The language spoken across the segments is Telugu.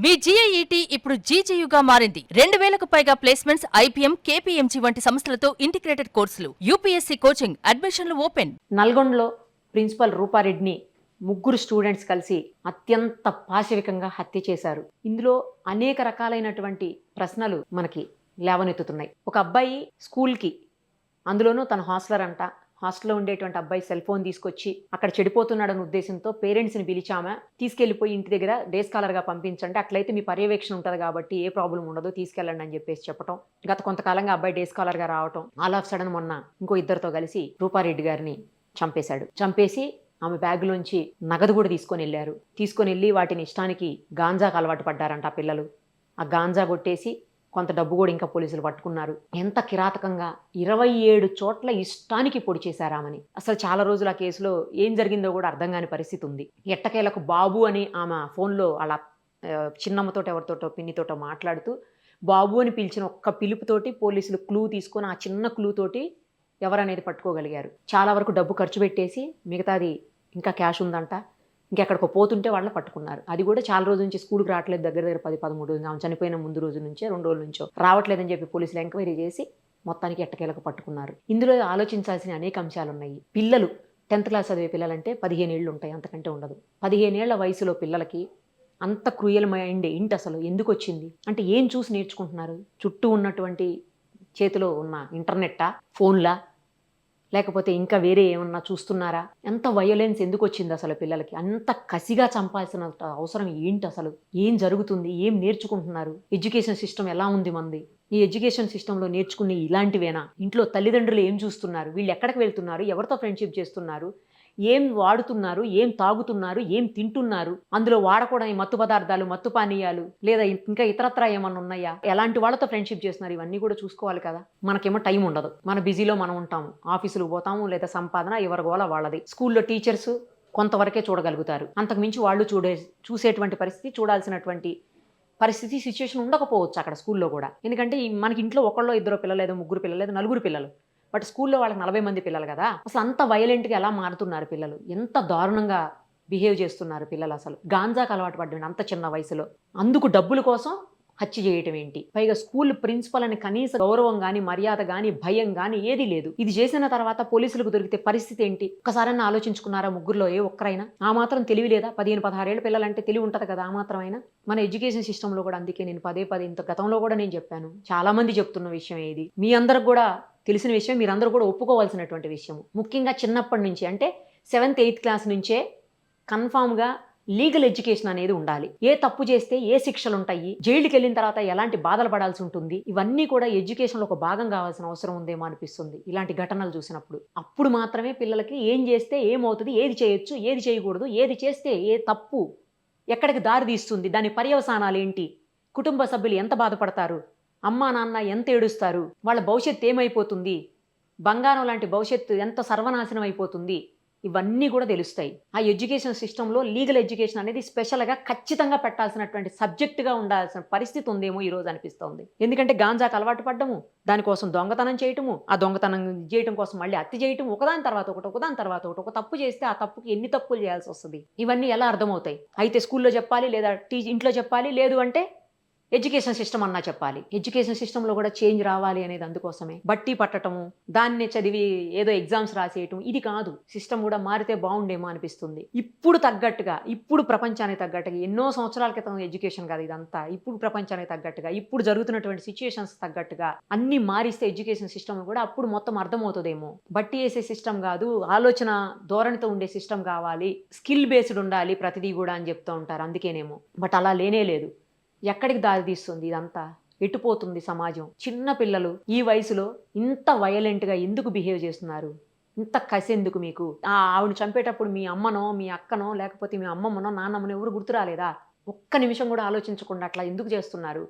మీ GIET ఇప్పుడు GGUగా మారింది. 2000కు పైగా ప్లేస్మెంట్స్, IPM, KPMG వంటి సంస్థలతో ఇంటిగ్రేటెడ్ కోర్సులు. UPSC కోచింగ్, అడ్మిషన్లు ఓపెన్. నల్గొండలో ప్రిన్సిపల్ రూపారెడ్డిని ముగ్గురు స్టూడెంట్స్ కలిసి అత్యంత పాశవికంగా హత్య చేశారు. ఇందులో అనేక రకాలైనటువంటి ప్రశ్నలు మనకి లేవనెత్తుతున్నాయి. ఒక అబ్బాయి స్కూల్కి, అందులోనూ తన హాస్టలర్ అంట, హాస్టల్లో ఉండేటువంటి అబ్బాయి సెల్ ఫోన్ తీసుకొచ్చి అక్కడ చెడిపోతున్నాడన్న ఉద్దేశంతో పేరెంట్స్ని పిలిచామా, తీసుకెళ్లిపోయి ఇంటి దగ్గర డే స్కాలర్గా పంపించండి, అట్లయితే మీ పర్యవేక్షణ ఉంటుంది కాబట్టి ఏ ప్రాబ్లం ఉండదు, తీసుకెళ్ళండి అని చెప్పేసి చెప్పడం. గత కొంతకాలంగా అబ్బాయి డే స్కాలర్గా రావటం, ఆల్ ఆఫ్ సడన్ మొన్న ఇంకో ఇద్దరితో కలిసి రూపారెడ్డి గారిని చంపేశాడు. చంపేసి ఆమె బ్యాగులోంచి నగదు కూడా తీసుకొని వెళ్ళి వాటిని ఇష్టానికి గాంజాకు అలవాటు పడ్డారంట ఆ పిల్లలు. ఆ గాంజా కొట్టేసి కొంత డబ్బు కూడా ఇంకా పోలీసులు పట్టుకున్నారు. ఎంత కిరాతకంగా 27 చోట్ల ఇష్టానికి పొడి చేశారామని. అసలు చాలా రోజులు ఆ కేసులో ఏం జరిగిందో కూడా అర్థం కాని పరిస్థితి ఉంది. ఎట్టకేలకు బాబు అని ఆమె ఫోన్లో అలా చిన్నమ్మతోటి ఎవరితోటో పిన్నితోటో మాట్లాడుతూ బాబు అని పిలిచిన ఒక్క పిలుపుతోటి పోలీసులు క్లూ తీసుకొని ఆ చిన్న క్లూ తోటి ఎవరనేది పట్టుకోగలిగారు. చాలా వరకు డబ్బు ఖర్చు పెట్టేసి మిగతాది ఇంకా క్యాష్ ఉందంట, ఇంకెక్కడికో పోతుంటే వాళ్ళని పట్టుకున్నారు. అది కూడా చాలా రోజుల నుంచి స్కూల్కి రావట్లేదు, దగ్గర 10-13 రోజులు, ఆమె చనిపోయిన ముందు రోజు నుంచే 2 రోజుల నుంచో రావట్లేదని చెప్పి పోలీసులు ఎంక్వైరీ చేసి మొత్తానికి ఎట్టకేలకు పట్టుకున్నారు. ఇందులో ఆలోచించాల్సిన అనేక అంశాలు ఉన్నాయి. పిల్లలు 10th క్లాస్ చదివే పిల్లలంటే 15 ఏళ్ళు ఉంటాయి, అంతకంటే ఉండదు. 15 ఏళ్ల వయసులో పిల్లలకి అంత క్రూయల్ మైండ్ ఏంటి అసలు, ఎందుకు వచ్చింది అంటే ఏం చూసి నేర్చుకుంటున్నారు? చుట్టూ ఉన్నటువంటి చేతిలో ఉన్న ఇంటర్నెట్టా, ఫోన్లా, లేకపోతే ఇంకా వేరే ఏమన్నా చూస్తున్నారా? ఎంత వయోలెన్స్ ఎందుకు వచ్చింది అసలు పిల్లలకి? అంత కసిగా చంపాల్సిన అవసరం ఏంటి అసలు? ఏం జరుగుతుంది? ఏం నేర్చుకుంటున్నారు? ఎడ్యుకేషన్ సిస్టమ్ ఎలా ఉంది మంది? ఈ ఎడ్యుకేషన్ సిస్టంలో నేర్చుకునే ఇలాంటివేనా? ఇంట్లో తల్లిదండ్రులు ఏం చూస్తున్నారు? వీళ్ళు ఎక్కడికి వెళ్తున్నారు? ఎవరితో ఫ్రెండ్షిప్ చేస్తున్నారు? ఏం వాడుతున్నారు? ఏం తాగుతున్నారు? ఏం తింటున్నారు? అందులో వాడకూడని మత్తు పదార్థాలు, మత్తు పానీయాలు, లేదా ఇంకా ఇతరత్రా ఏమన్నా ఉన్నాయా? ఎలాంటి వాళ్ళతో ఫ్రెండ్షిప్ చేస్తున్నారు? ఇవన్నీ కూడా చూసుకోవాలి కదా. మనకేమో టైం ఉండదు, మన బిజీలో మనం ఉంటాము, ఆఫీసులకు పోతాము, లేదా సంపాదన ఎవరి గోల వాళ్ళది. స్కూల్లో టీచర్స్ కొంతవరకే చూడగలుగుతారు, అంతకుమించి వాళ్ళు చూసేటువంటి పరిస్థితి, చూడాల్సినటువంటి పరిస్థితి, సిచ్యువేషన్ ఉండకపోవచ్చు అక్కడ స్కూల్లో కూడా. ఎందుకంటే మనకి ఇంట్లో ఒకళ్ళో ఇద్దరు పిల్లలు, లేదా ముగ్గురు పిల్లలు, లేదా నలుగురు పిల్లలు, బట్ స్కూల్లో వాళ్ళకి 40 మంది పిల్లలు కదా. అసలు అంత వైలెంట్గా ఎలా మారుతున్నారు పిల్లలు? ఎంత దారుణంగా బిహేవ్ చేస్తున్నారు పిల్లలు? అసలు గాంజాకు అలవాటు పడ్డాడు అంత చిన్న వయసులో. అందుకు డబ్బుల కోసం హత్య చేయటం ఏంటి? పైగా స్కూల్ ప్రిన్సిపల్ అని కనీస గౌరవం కానీ, మర్యాద కానీ, భయం కానీ ఏది లేదు. ఇది చేసిన తర్వాత పోలీసులకు దొరికితే పరిస్థితి ఏంటి? ఒక్కసారైనా ఆలోచించుకున్నారా ముగ్గురులో ఏ ఒక్కరైనా? ఆ మాత్రం తెలివి లేదా? 15-16 ఏళ్ళ పిల్లలంటే తెలివి ఉంటుంది కదా ఆ మాత్రమైనా. మన ఎడ్యుకేషన్ సిస్టంలో కూడా, అందుకే నేను పదే ఇంత గతంలో కూడా నేను చెప్పాను, చాలా మంది చెప్తున్న విషయం ఏది, మీ అందరికి కూడా తెలిసిన విషయం, మీరందరూ కూడా ఒప్పుకోవాల్సినటువంటి విషయం. ముఖ్యంగా చిన్నప్పటి నుంచి, అంటే 7th 8th క్లాస్ నుంచే కన్ఫామ్గా లీగల్ ఎడ్యుకేషన్ అనేది ఉండాలి. ఏ తప్పు చేస్తే ఏ శిక్షలు ఉంటాయి, జైలుకి వెళ్ళిన తర్వాత ఎలాంటి బాధలు పడాల్సి ఉంటుంది, ఇవన్నీ కూడా ఎడ్యుకేషన్లో ఒక భాగం కావాల్సిన అవసరం ఉందేమో అనిపిస్తుంది ఇలాంటి ఘటనలు చూసినప్పుడు. అప్పుడు మాత్రమే పిల్లలకి ఏం చేస్తే ఏమవుతుంది, ఏది చేయొచ్చు, ఏది చేయకూడదు, ఏది చేస్తే ఏ తప్పు ఎక్కడికి దారి తీస్తుంది, దాని పర్యవసానాలు ఏంటి, కుటుంబ సభ్యులు ఎంత బాధపడతారు, అమ్మా నాన్న ఎంత ఏడుస్తారు, వాళ్ళ భవిష్యత్తు ఏమైపోతుంది, బంగారం లాంటి భవిష్యత్తు ఎంత సర్వనాశనం అయిపోతుంది, ఇవన్నీ కూడా తెలుస్తాయి. ఆ ఎడ్యుకేషన్ సిస్టంలో లీగల్ ఎడ్యుకేషన్ అనేది స్పెషల్గా ఖచ్చితంగా పెట్టాల్సినటువంటి సబ్జెక్టుగా ఉండాల్సిన పరిస్థితి ఉందేమో ఈరోజు అనిపిస్తోంది. ఎందుకంటే గాంజాకు అలవాటు పడ్డము, దానికోసం దొంగతనం చేయటము, ఆ దొంగతనం చేయటం కోసం మళ్ళీ హత్య చేయటం, ఒకదాని తర్వాత ఒకటి, ఒక తప్పు చేస్తే ఆ తప్పుకి ఎన్ని తప్పులు చేయాల్సి వస్తుంది, ఇవన్నీ ఎలా అర్థమవుతాయి? అయితే స్కూల్లో చెప్పాలి, లేదా ఇంట్లో చెప్పాలి, లేదు అంటే ఎడ్యుకేషన్ సిస్టమ్ అన్నా చెప్పాలి. ఎడ్యుకేషన్ సిస్టంలో కూడా చేంజ్ రావాలి అనేది అందుకోసమే. బట్టి పట్టటము, దాన్ని చదివి ఏదో ఎగ్జామ్స్ రాసేయటం, ఇది కాదు. సిస్టమ్ కూడా మారితే బాగుండేమో అనిపిస్తుంది. ఇప్పుడు తగ్గట్టుగా, ఇప్పుడు ప్రపంచానికి తగ్గట్టుగా, ఎన్నో సంవత్సరాల క్రితం ఎడ్యుకేషన్ కాదు ఇదంతా, ఇప్పుడు ప్రపంచానికి తగ్గట్టుగా, ఇప్పుడు జరుగుతున్నటువంటి సిచ్యుయేషన్స్ తగ్గట్టుగా అన్ని మారిస్తే ఎడ్యుకేషన్ సిస్టమ్ కూడా అప్పుడు మొత్తం అర్థమవుతుందేమో. బట్టి వేసే సిస్టమ్ కాదు, ఆలోచన ధోరణితో ఉండే సిస్టమ్ కావాలి, స్కిల్ బేస్డ్ ఉండాలి ప్రతిదీ కూడా అని చెప్తూ ఉంటారు. అందుకేనేమో. బట్ అలా లేనే లేదు. ఎక్కడికి దారి తీస్తుంది ఇదంతా? ఎటుపోతుంది సమాజం? చిన్న పిల్లలు ఈ వయసులో ఇంత వైలెంట్గా ఎందుకు బిహేవ్ చేస్తున్నారు? ఇంత కసి ఎందుకు మీకు? ఆవిడ చంపేటప్పుడు మీ అమ్మనో, మీ అక్కనో, లేకపోతే మీ అమ్మమ్మనో, నాన్నమ్మనో ఎవరు గుర్తు రాలేదా? ఒక్క నిమిషం కూడా ఆలోచించకుండా అట్లా ఎందుకు చేస్తున్నారు?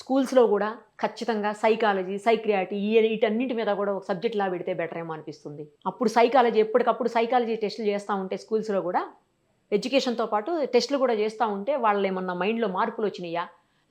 స్కూల్స్లో కూడా ఖచ్చితంగా సైకాలజీ, సైక్రియాటిటీ, వీటన్నింటి మీద కూడా ఒక సబ్జెక్ట్లా పెడితే బెటర్ ఏమో అనిపిస్తుంది. అప్పుడు సైకాలజీ, ఎప్పటికప్పుడు సైకాలజీ టెస్టులు చేస్తూ ఉంటే స్కూల్స్లో కూడా, ఎడ్యుకేషన్తో పాటు టెస్టులు కూడా చేస్తూ ఉంటే వాళ్ళు ఏమన్నా మైండ్లో మార్పులు వచ్చినాయా,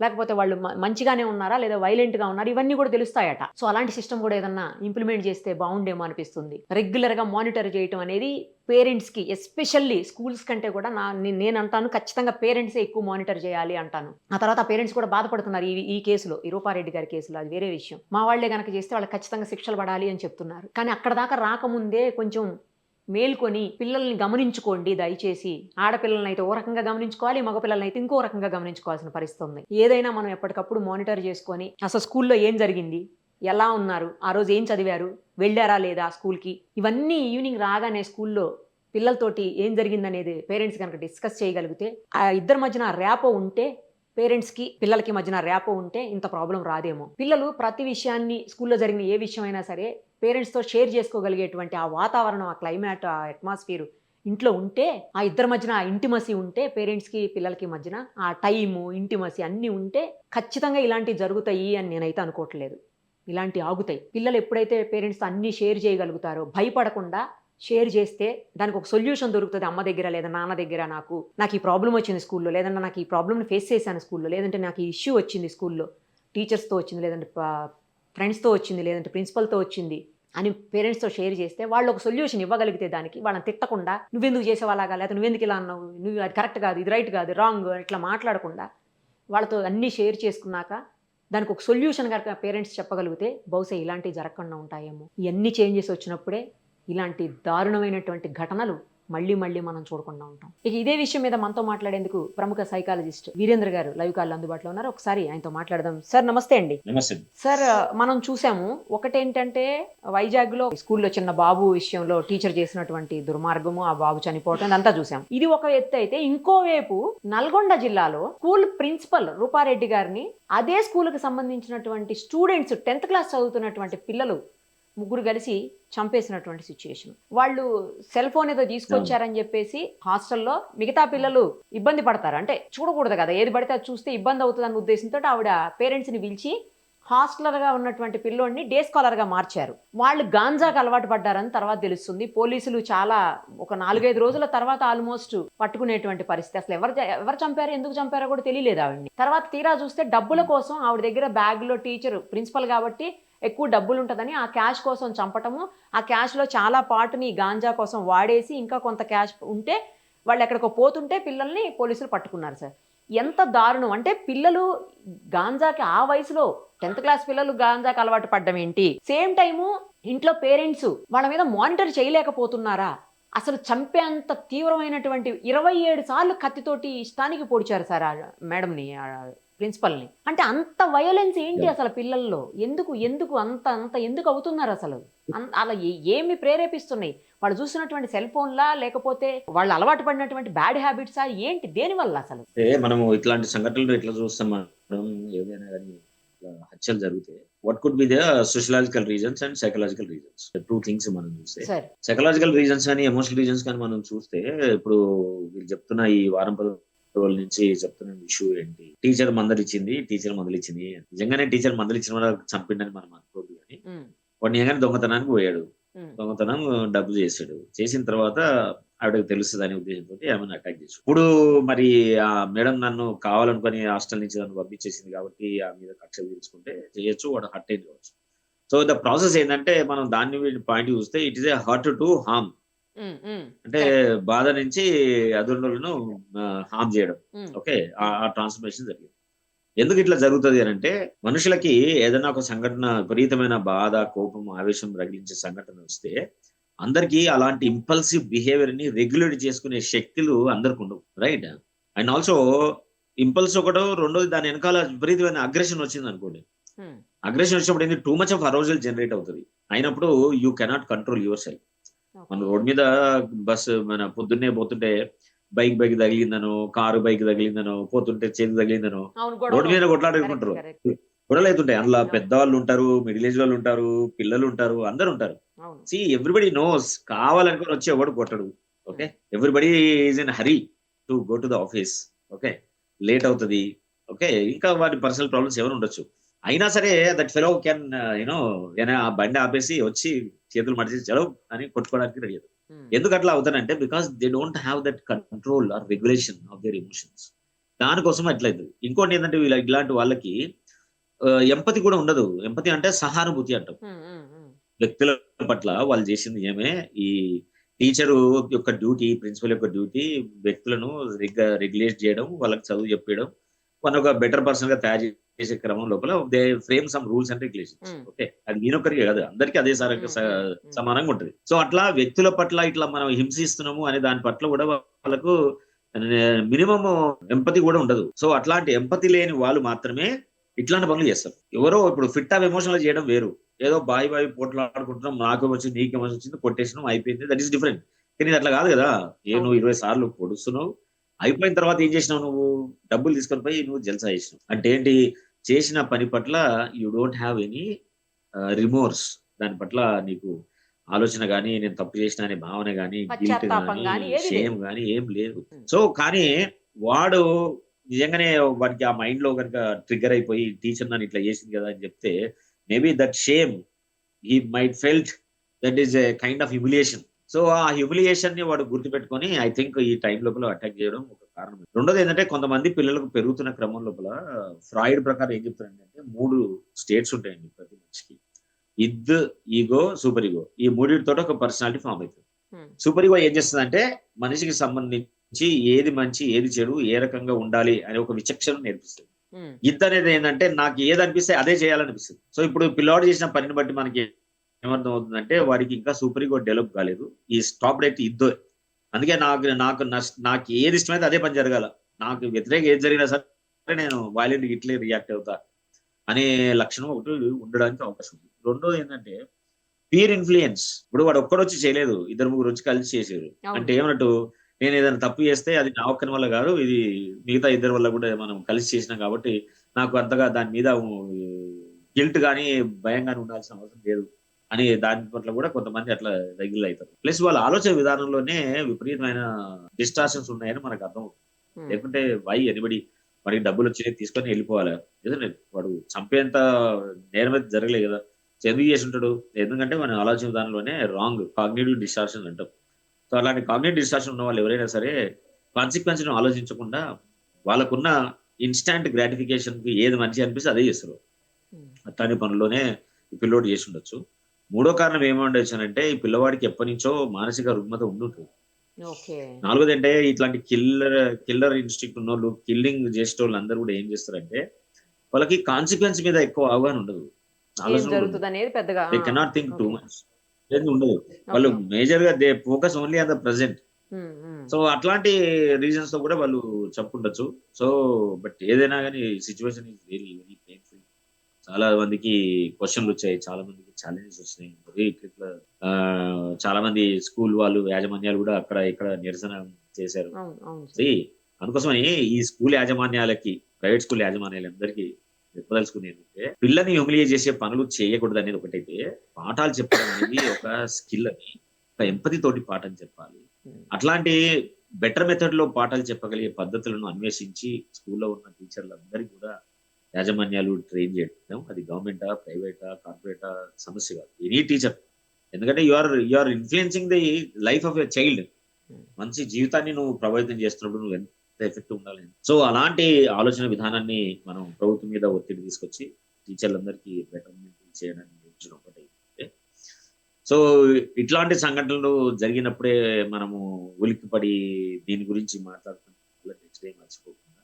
లేకపోతే వాళ్ళు మంచిగానే ఉన్నారా లేదా వైలెంట్గా ఉన్నారా, ఇవన్నీ కూడా తెలుస్తాయట. సో అలాంటి సిస్టమ్ కూడా ఏదన్నా ఇంప్లిమెంట్ చేస్తే బాగుండేమో అనిపిస్తుంది. రెగ్యులర్గా మానిటర్ చేయటం అనేది పేరెంట్స్కి, ఎస్పెషల్లీ స్కూల్స్ కంటే కూడా నేను అంటాను ఖచ్చితంగా పేరెంట్సే ఎక్కువ మానిటర్ చేయాలి అంటాను. ఆ తర్వాత పేరెంట్స్ కూడా బాధపడుతున్నారు ఈ కేసులో, ఈ రూపారెడ్డి గారి కేసులో. అది వేరే విషయం. మా వాళ్లే కనుక చేస్తే వాళ్ళకి ఖచ్చితంగా శిక్షలు పడాలి అని చెప్తున్నారు. కానీ అక్కడ దాకా రాకముందే కొంచెం మేల్కొని పిల్లల్ని గమనించుకోండి దయచేసి. ఆడపిల్లల్ని అయితే ఓ రకంగా గమనించుకోవాలి, మగపిల్లల్ని అయితే ఇంకో రకంగా గమనించుకోవాల్సిన పరిస్థితి ఉంది. ఏదైనా మనం ఎప్పటికప్పుడు మానిటర్ చేసుకొని అసలు స్కూల్లో ఏం జరిగింది, ఎలా ఉన్నారు, ఆ రోజు ఏం చదివారు, వెళ్ళారా లేదా స్కూల్కి, ఇవన్నీ ఈవినింగ్ రాగానే స్కూల్లో పిల్లలతోటి ఏం జరిగిందనేది పేరెంట్స్ కనుక డిస్కస్ చేయగలిగితే, ఆ ఇద్దరి మధ్యన ర్యాపో ఉంటే, పేరెంట్స్కి పిల్లలకి మధ్యన ర్యాపో ఉంటే ఇంత ప్రాబ్లం రాదేమో. పిల్లలు ప్రతి విషయాన్ని, స్కూల్లో జరిగిన ఏ విషయమైనా సరే పేరెంట్స్తో షేర్ చేసుకోగలిగేటువంటి ఆ వాతావరణం, ఆ క్లైమేట్, ఆ అట్మాస్ఫియర్ ఇంట్లో ఉంటే, ఆ ఇద్దరి మధ్యన ఆ ఇంటిమసీ ఉంటే, పేరెంట్స్కి పిల్లలకి మధ్యన ఆ టైము, ఇంటిమసీ అన్నీ ఉంటే ఖచ్చితంగా ఇలాంటివి జరుగుతాయి అని నేనైతే అనుకోవట్లేదు. ఇలాంటివి ఆగుతాయి. పిల్లలు ఎప్పుడైతే పేరెంట్స్తో అన్నీ షేర్ చేయగలుగుతారో, భయపడకుండా షేర్ చేస్తే దానికి ఒక సొల్యూషన్ దొరుకుతుంది. అమ్మ దగ్గర లేదా నాన్న దగ్గర నాకు ఈ ప్రాబ్లం వచ్చింది స్కూల్లో, లేదంటే నాకు ఈ ప్రాబ్లమ్ని ఫేస్ చేశాను స్కూల్లో, లేదంటే నాకు ఈ ఇష్యూ వచ్చింది స్కూల్లో, టీచర్స్తో వచ్చింది, లేదంటే ఫ్రెండ్స్తో వచ్చింది, లేదంటే ప్రిన్సిపల్తో వచ్చింది అని పేరెంట్స్తో షేర్ చేస్తే వాళ్ళు ఒక సొల్యూషన్ ఇవ్వగలిగితే దానికి, వాళ్ళని తిట్టకుండా నువ్వెందుకు చేసేవాళ్ళగా, లేకపోతే నువ్వెందుకు ఇలా అన్నావు, నువ్వు అది కరెక్ట్ కాదు, ఇది రైట్ కాదు, రాంగ్, ఇట్లా మాట్లాడకుండా వాళ్ళతో అన్నీ షేర్ చేసుకున్నాక దానికి ఒక సొల్యూషన్ కనుక పేరెంట్స్ చెప్పగలిగితే బహుశా ఇలాంటివి జరగకుండా ఉంటాయేమో. ఇవన్నీ చేంజెస్ వచ్చినప్పుడే ఇలాంటి దారుణమైనటువంటి ఘటనలు మళ్ళీ మనం చూడకుండా ఉంటాం. ఇక ఇదే విషయం మీద మనతో మాట్లాడేందుకు ప్రముఖ సైకాలజిస్ట్ వీరేంద్ర గారు లైవ్ కాల్ అందుబాటులో ఉన్నారు. ఒకసారి ఆయనతో మాట్లాడదాం. సార్ నమస్తే అండి. నమస్తే సార్. మనం చూసాము, ఒకటేంటంటే వైజాగ్ లో స్కూల్లో చిన్న బాబు విషయంలో టీచర్ చేసినటువంటి దుర్మార్గము, ఆ బాబు చనిపోవటం అంతా చూసాం. ఇది ఒక ఎత్తు అయితే, ఇంకోవైపు నల్గొండ జిల్లాలో స్కూల్ ప్రిన్సిపల్ రూపారెడ్డి గారిని అదే స్కూల్కి సంబంధించినటువంటి స్టూడెంట్స్ 10th క్లాస్ చదువుతున్నటువంటి పిల్లలు ముగ్గురు కలిసి చంపేసినటువంటి సిచ్యుయేషన్. వాళ్ళు సెల్ ఫోన్ ఏదో తీసుకొచ్చారని చెప్పేసి హాస్టల్లో మిగతా పిల్లలు ఇబ్బంది పడతారు, అంటే చూడకూడదు కదా, ఏది పడితే అది చూస్తే ఇబ్బంది అవుతుందన్న ఉద్దేశంతో ఆవిడ పేరెంట్స్ని పిలిచి హాస్టలర్గా ఉన్నటువంటి పిల్లోడిని డే స్కాలర్గా మార్చారు. వాళ్ళు గాంజాకి అలవాటు పడ్డారని తర్వాత తెలుస్తుంది. పోలీసులు చాలా ఒక 4-5 రోజుల తర్వాత ఆల్మోస్ట్ పట్టుకునేటువంటి పరిస్థితి. అసలు ఎవరు చంపారో, ఎందుకు చంపారో కూడా తెలియలేదు ఆవిడ్ని. తర్వాత తీరా చూస్తే డబ్బుల కోసం ఆవిడ దగ్గర బ్యాగ్లో, టీచర్ ప్రిన్సిపల్ కాబట్టి ఎక్కువ డబ్బులు ఉంటుందని ఆ క్యాష్ కోసం చంపటము, ఆ క్యాష్లో చాలా పాటుని గాంజా కోసం వాడేసి ఇంకా కొంత క్యాష్ ఉంటే వాళ్ళు ఎక్కడికో పోతుంటే పిల్లల్ని పోలీసులు పట్టుకున్నారు. సార్ ఎంత దారుణం అంటే, పిల్లలు గాంజాకి ఆ వయసులో 10th క్లాస్ పిల్లలు గాంజాకి అలవాటు పడ్డం ఏంటి, సేమ్ టైము ఇంట్లో పేరెంట్స్ వాళ్ళ మీద మానిటర్ చేయలేకపోతున్నారా? అసలు చంపేంత తీవ్రమైనటువంటి 27 సార్లు కత్తితోటి ఇష్టానికి పొడిచారు సార్ ఆ మేడంని, ప్రిన్సిపల్ని. అంటే అంత వయోలెన్స్ ఏంటి అసలు పిల్లల్లో? ఎందుకు అంత ఎందుకు అవుతున్నారు అసలు? అలా ఏమి ప్రేరేపిస్తున్నాయి? వాళ్ళు చూసినటువంటి సెల్ ఫోన్లా, లేకపోతే వాళ్ళు అలవాటు పడినటువంటి బ్యాడ్ హ్యాబిట్సా, ఏంటి, దేనివల్ల అసలు? మనము ఇట్లాంటి సంఘటనలు ఎట్లా చూస్తాం, మనం ఏదైనా కానీ హత్యలు జరిగితే what could be the sociological reasons and psychological reasons, 2 things మనం చూస్తే. సైకలాజికల్ రీజన్స్ కానీ ఎమోషనల్ రీజన్స్ కానీ మనం చూస్తే, ఇప్పుడు వీళ్ళు చెప్తున్న ఈ వారం 10 రోజుల నుంచి చెప్తున్న ఇష్యూ ఏంటి, టీచర్ మందలిచ్చింది, నిజంగానే టీచర్ మందలిచ్చిన వాళ్ళకి చంపిండని మనం అనుకోదు. కానీ వాడిని ఏగానే దొంగతనానికి పోయాడు, దొంగతనం డబ్బు చేసిన తర్వాత ఆవిడకి తెలుస్తుంది అనే ఉద్దేశంతో ఆమెను అటాక్ చేసి, ఇప్పుడు మరి ఆ మేడం నన్ను కావాలనుకుని హాస్టల్ నుంచి నన్ను పంపించేసింది కాబట్టి ఆ మీద కక్ష తీర్చుకుంటే చేయొచ్చు, వాడు హర్ట్ అయింది కావచ్చు. సో ద ప్రాసెస్ ఏంటంటే, మనం దాన్ని పాయింట్ చూస్తే it is a hurt to harm, అంటే బాధ నుంచి అదురులను హార్మ్ చేయడం. ఓకే, ఆ ట్రాన్స్ఫర్మేషన్ జరిగింది. ఎందుకు ఇట్లా జరుగుతుంది అని అంటే, మనుషులకి ఏదైనా ఒక సంఘటన, విపరీతమైన బాధ, కోపం, ఆవేశం రగిలించే సంఘటన వస్తే అందరికీ అలాంటి ఇంపల్సివ్ బిహేవియర్ ని రెగ్యులేట్ చేసుకునే శక్తులు అందరికి ఉండవు, రైట్? అండ్ ఆల్సో ఇంపల్స్ ఒకటో, రెండోది దాని వెనకాల విపరీతమైన అగ్రెషన్ వచ్చింది అనుకోండి. అగ్రెషన్ వచ్చినప్పుడు ఏంటి, టూ మచ్ ఆఫ్ అరోజల్ జనరేట్ అవుతుంది. అయినప్పుడు you cannot control your self. మన రోడ్ మీద బస్సు మన పొద్దున్నే పోతుంటే బైక్ తగిలిందనో, కారు బైక్ తగిలిందనో, పోతుంటే చేతి తగిలిందనో, రోడ్డు మీద కొట్లాడుకుంటారు, గొడవలు అవుతుంటాయి. అందులో పెద్దవాళ్ళు ఉంటారు, మిడిల్ ఏజ్ వాళ్ళు ఉంటారు, పిల్లలు ఉంటారు, అందరు ఉంటారు. సి ఎవ్రీబడి నోస్, కావాలనుకుని వచ్చి ఎవడు కొట్టడు. Okay, everybody is in hurry to go to the office. Okay, late అవుతుంది. ఓకే, ఇంకా వాటి పర్సనల్ ప్రాబ్లమ్స్ ఎవరు ఉండొచ్చు. అయినా సరే దట్ ఫెలో కెన్ ఆ బండి ఆపేసి వచ్చి చేతులు మడిచి చలవు అని కొట్టుకోవడానికి రెడీ అవుతుంది. ఎందుకు అట్లా అవుతానంటే, because they don't have that control or regulation of their emotions. దానికోసం అట్లయితుంది. ఇంకోటి ఏంటంటే ఇలాంటి వాళ్ళకి ఎంపతి కూడా ఉండదు. ఎంపతి అంటే సహానుభూతి అంటాం. వ్యక్తుల పట్ల వాళ్ళు చేసింది ఏమే ఈ టీచరు యొక్క డ్యూటీ, ప్రిన్సిపల్ యొక్క డ్యూటీ వ్యక్తులను రెగ్యులేట్ చేయడం, వాళ్ళకి చదువు చెప్పడం, వాళ్ళని ఒక బెటర్ పర్సన్ గా తయారు చేసే క్రమం లోపల they frame some rules and regulations. Okay, అది ఈయనొక్కరికే కాదు, అందరికీ అదే సమానంగా ఉంటది. సో అట్లా వ్యక్తుల పట్ల ఇట్లా మనం హింసిస్తున్నాము అనే దాని పట్ల కూడా వాళ్ళకు మినిమం ఎంపతి కూడా ఉండదు. సో అట్లాంటి ఎంపతి లేని వాళ్ళు మాత్రమే ఇట్లాంటి పనులు చేస్తారు. ఎవరో ఇప్పుడు ఫిట్ ఆఫ్ ఎమోషనల్ చేయడం వేరు, ఏదో బాయి పోట్లాడుకుంటున్నాం, నాకు వచ్చి నీకు వచ్చింది కొట్టేసినాం అయిపోయింది, దట్ ఈస్ డిఫరెంట్. కానీ ఇది అట్లా కాదు కదా. నువ్వు 20 సార్లు పొడుస్తున్నావు, అయిపోయిన తర్వాత ఏం చేసినావు, నువ్వు డబ్బులు తీసుకొని పోయి నువ్వు జల్సా చేసినావు అంటే ఏంటి, చేసిన పని పట్ల you don't have any remorse, దాని పట్ల నీకు ఆలోచన గానీ, నేను తప్పు చేసిన అనే భావన గానీ, గిల్ట్ గానీ, షేమ్ గానీ ఏం లేదు. సో కానీ వాడు నిజంగానే వాడికి ఆ మైండ్ లో కనుక ట్రిగ్గర్ అయిపోయి టీచర్ నన్ను ఇట్లా చేసింది కదా అని చెప్తే, maybe that shame he might felt that is a kind of humiliation. So ఆ హ్యూమిలియేషన్ ని వాడు గుర్తుపెట్టుకొని ఐ థింక్ ఈ టైం లోపల అటాక్ చేయడం ఒక కారణం. రెండోది ఏంటంటే కొంతమంది పిల్లలకు పెరుగుతున్న క్రమం లోపల ఫ్రాయిడ్ ప్రకారం ఏం చెప్తారంటే 3 స్టేట్స్ ఉంటాయండి ప్రతి మనిషికి. ఇద్, ఈగో, సూపర్ ఈగో. ఈ మూడింటితో ఒక పర్సనాలిటీ ఫామ్ అవుతుంది. సూపర్ ఈగో ఏం చేస్తుంది అంటే మనిషికి సంబంధించి ఏది మంచి ఏది చెడు, ఏ రకంగా ఉండాలి అనే ఒక విచక్షణ నేర్పిస్తుంది. ఇద్ అనేది ఏంటంటే నాకు ఏది అనిపిస్తే అదే చేయాలనిపిస్తుంది. సో ఇప్పుడు పిల్లవాడు చేసిన పనిని బట్టి మనకి ఏమర్థం అవుతుందంటే వాడికి ఇంకా సూపర్ ఈగో డెవలప్ కాలేదు, ఈ స్టాప్ డైట్ ఇద్దో. అందుకే నాకు ఏది ఇష్టమైతే అదే పని జరగాల, నాకు వ్యతిరేకంగా ఏది జరిగినా సరే నేను వైలెంట్ ఇట్లే రియాక్ట్ అవుతా అనే లక్షణం ఒకటి ఉండడానికి అవకాశం ఉంది. రెండోది ఏంటంటే పీర్ ఇన్ఫ్లుయెన్స్. ఇప్పుడు వాడు ఒక్కడొచ్చి చేయలేదు, 2-3 వచ్చి కలిసి చేసారు అంటే ఏమన్నట్టు, నేను ఏదైనా తప్పు చేస్తే అది నా ఒక్కని వల్ల కాదు, ఇది మిగతా 2 వల్ల కూడా మనం కలిసి చేసినాం కాబట్టి నాకు అంతగా దాని మీద గిల్ట్ కానీ భయం కానీ ఉండాల్సిన అవసరం లేదు అని దాని పట్ల కూడా కొంతమంది అట్లా రెగ్యులర్ అవుతారు. ప్లస్ వాళ్ళ ఆలోచన విధానంలోనే విపరీతమైన డిస్టార్షన్స్ ఉన్నాయని మనకు అర్థం అవుతుంది. లేకుంటే వై ఎనిబడి వాడికి డబ్బులు వచ్చి తీసుకొని వెళ్ళిపోవాలి, ఏదండి వాడు చంపేంత నేరం అయితే జరగలేదు కదా, ఎందుకు చేసి ఉంటాడు, ఎందుకంటే మన ఆలోచన విధానంలోనే రాంగ్ కాగ్నిటివ్ డిస్టార్షన్ అంటాం. సో అలాంటి కాగ్నిటివ్ డిస్టార్షన్ ఉన్న వాళ్ళు ఎవరైనా సరే కాన్సిక్వెన్స్ ను ఆలోచించకుండా వాళ్ళకున్న ఇన్స్టాంట్ గ్రాటిఫికేషన్ కి ఏది మంచి అనిపిస్తే అదే చేస్తారు. అట్లాంటి పనుల్లోనే ఈ పిల్లోడు చేసి ఉండొచ్చు. మూడో కారణం ఏముండొచ్చు అంటే ఈ పిల్లవాడికి ఎప్పటి నుంచో మానసిక రుగ్మత ఉండుంటుంది. నాలుగోది అంటే ఇట్లాంటి కిల్లర్ ఇన్స్టింక్ట్ ఉన్న వాళ్ళు, కిల్లింగ్ చేసే వాళ్ళు అందరూ కూడా ఏం చేస్తారంటే వాళ్ళకి కాన్సిక్వెన్స్ మీద ఎక్కువ అవగాహన ఉండదు, కెనాట్ థింక్ టూ మచ్ ఉండదు. వాళ్ళు మేజర్ గా they focus only on the present. So అట్లాంటి రీజన్స్ తో కూడా వాళ్ళు చెప్పుకుండొచ్చు. సో బట్ ఏదైనా కానీ situation is very very painful. చాలా మందికి క్వశ్చన్లు వచ్చాయి, చాలా మందికి ఛాలెంజెస్ వచ్చినాయి. చాలా మంది స్కూల్ వాళ్ళు, యాజమాన్యాలు కూడా అక్కడ ఇక్కడ నిరసన చేశారు. అందుకోసమని ఈ స్కూల్ యాజమాన్యాలకి, ప్రైవేట్ స్కూల్ యాజమాన్యాలందరికీ చెప్పదలుచుకుని ఏంటంటే పిల్లని హ్యూమిలియేట్ చేసే పనులు చేయకూడదు అనేది ఒకటైతే, పాఠాలు చెప్పడం అనేది ఒక స్కిల్ అని, ఒక ఎంపతి తోటి పాఠం చెప్పాలి. అట్లాంటి బెటర్ మెథడ్ లో పాఠాలు చెప్పగలిగే పద్ధతులను అన్వేషించి స్కూల్లో ఉన్న టీచర్లందరికీ కూడా యాజమాన్యాలు ట్రైన్ చేయడం, అది గవర్నమెంటా, ప్రైవేటా, కార్పొరేటా సమస్య కాదు, ఎనీ టీచర్. ఎందుకంటే you are influencing the life of a child. మంచి జీవితాన్ని నువ్వు ప్రభావితం చేస్తున్నప్పుడు నువ్వు ఎంత ఎఫెక్టివ్ ఉండాలి. సో అలాంటి ఆలోచన విధానాన్ని మనం ప్రభుత్వం మీద ఒత్తిడి తీసుకొచ్చి టీచర్లందరికీ బెటర్మెంట్ చేయడానికి ఒకటి. సో ఇట్లాంటి సంఘటనలు జరిగినప్పుడే మనము ఉలిక్కిపడి దీని గురించి మాట్లాడుతున్న నెక్స్ట్ డే మర్చిపోకుండా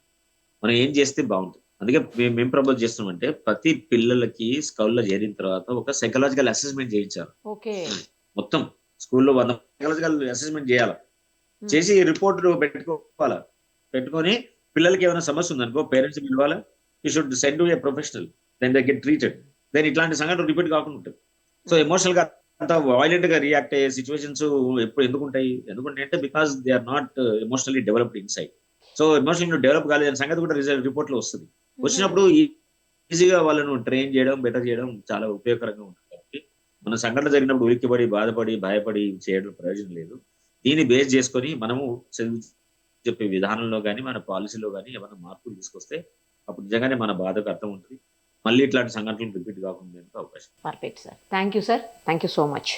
మనం ఏం చేస్తే బాగుంటుంది. అందుకే మేము ప్రపోజ్ చేస్తున్నామంటే ప్రతి పిల్లలకి స్కూల్లో చేరిన తర్వాత ఒక సైకలాజికల్ అసెస్మెంట్ చేయించాలి. మొత్తం స్కూల్లో 100 సైకలాజికల్ అసెస్మెంట్ చేయాలి. చేసి రిపోర్ట్ పెట్టుకోవాలా, పెట్టుకొని పిల్లలకి ఏమైనా సమస్య ఉందనుకో పేరెంట్స్ పిలవాలా, you should send to a professional, then they get treated. Then ఇట్లాంటి సంఘటన రిపీట్ కాకుండా ఉంటుంది. సో ఎమోషనల్ గా అంత వైలెంట్ గా రియాక్ట్ అయ్యే సిచ్యువేషన్స్ ఎప్పుడు ఎందుకుంటాయి అంటే because they are not emotionally developed inside. So emotional develop కాలేదనే సంగతి కూడా రిపోర్ట్ లో వస్తుంది. వచ్చినప్పుడు ఈజీగా వాళ్ళను ట్రైన్ చేయడం, బెటర్ చేయడం చాలా ఉపయోగకరంగా ఉంటుంది. కాబట్టి మన సంఘటన జరిగినప్పుడు ఉలిక్కిపడి, బాధపడి, భయపడి చేయడం ప్రయోజనం లేదు. దీన్ని బేస్ చేసుకొని మనము చెప్పే విధానంలో కానీ మన పాలసీలో కానీ ఏమైనా మార్పులు తీసుకొస్తే అప్పుడు నిజంగానే మన బాధకు అర్థం ఉంటుంది. మళ్ళీ ఇట్లాంటి సంఘటనలు రిపీట్ కాకుండా అవకాశం. Perfect sir, thank you sir, thank you so much.